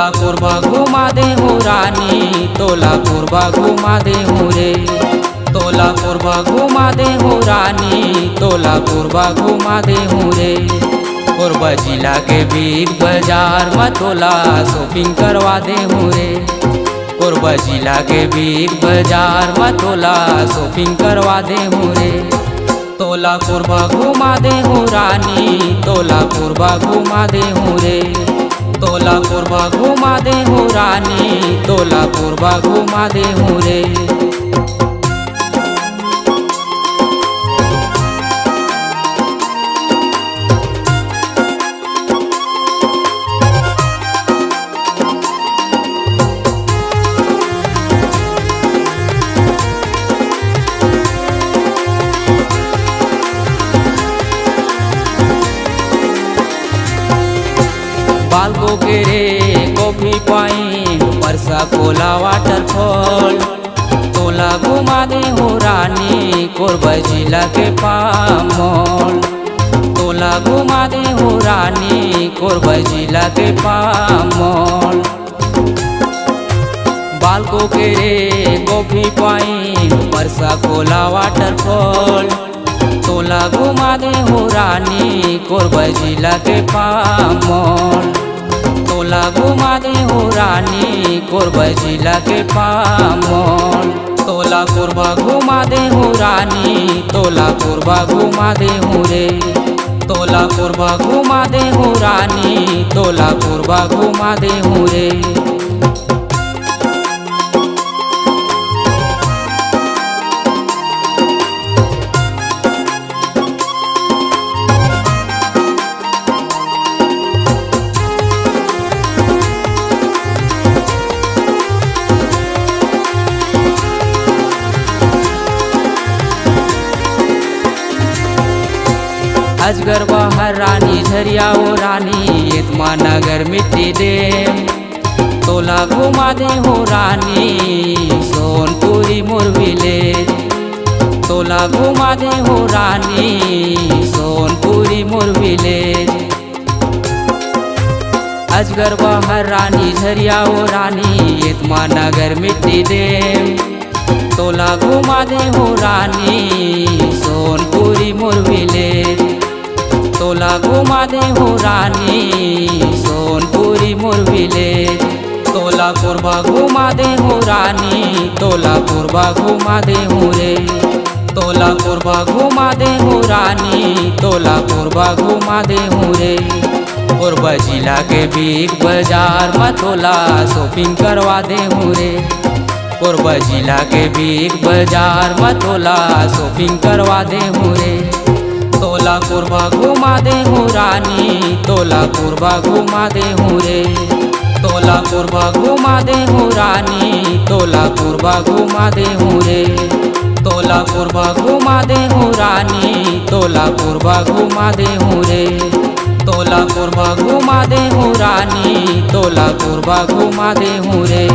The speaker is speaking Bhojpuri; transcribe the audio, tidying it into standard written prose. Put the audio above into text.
तोलापुर घुमा दे हूँ रानी, तोलापुर घुमा दे हूँ रे। तोलापुर घुमा दे हूँ रानी, तोलापुर घुमा दे हूँ रे। कोरबा जिला के बिग बाजार में तोला शॉपिंग करवा दे हूँ रे। कोरबा जिला के बिग बाजार में तोला शॉपिंग करवा दे हूँ रे। तोलापुर घुमा दे हूँ रानी, तोलापुर घुमा दे हूँ रे। तोलापुर घुमा दे हूँ रानी, तोलापुर घुमा दे हूँ रे। बालको के रे कॉफी पॉइंट, परसा कोला वाटरफॉल, तोला घुमा दे हूँ रानी, कोरबा जिला के पाम मॉल। तोला घुमा दे हूँ रानी, कोरबा जिला के पाम मॉल। बालको के रे कॉफी पॉइंट, परसा कोला वाटरफॉल, तोला घुमा दे हूँ रानी, कोरबा जिला के पाम मॉल। तोला घुमा दे हूँ रानी, कोरबा जिला के पाम मॉल। तोलापुर घुमा दे हूँ रानी, तोलापुर घुमा दे हूँ रे। तोलापुर घुमा दे हूँ रानी, तोलापुर घुमा दे हूँ रे। अजगर बाहर रानी झरिया ओ रानी, एतमा नगर मिट्टी डेम, तोला घुमा दे हूँ रानी, सोनपुरी मोर विलेज। तोला घुमा दे हूँ रानी, सोनपुरी मोर विलेज। अजगर बाहर रानी झरिया ओ रानी, एतमा नगर मिट्टी डेम, तोला घुमा दे हूँ रानी, सोनपुरी मोर विलेज। तोला घुमा दे हूँ रानी, सोनपुरी मोर विलेज। तोलापुर घुमा दे हूँ रानी, तोलापुर घुमा दे हूँ रे। तोलापुर घुमा दे हूँ रानी, तोलापुर घुमा दे हूँ रे। कोरबा जिला के बिग बाजार में तोला शॉपिंग करवा दे हूँ रे। कोरबा जिला के बिग बाजार में तोला शॉपिंग करवा दे हूँ रे। तोलापुर घुमा दे हूँ रानी, तोलापुर घुमा दे हूँ रे। तोलापुर घुमा दे हूँ रानी, तोलापुर घुमा दे हूँ रे। तोलापुर घुमा दे हूँ रानी, तोलापुर घुमा दे हूँ रे। तोलापुर घुमा दे हूँ रानी, तोलापुर घुमा दे हूँ रे।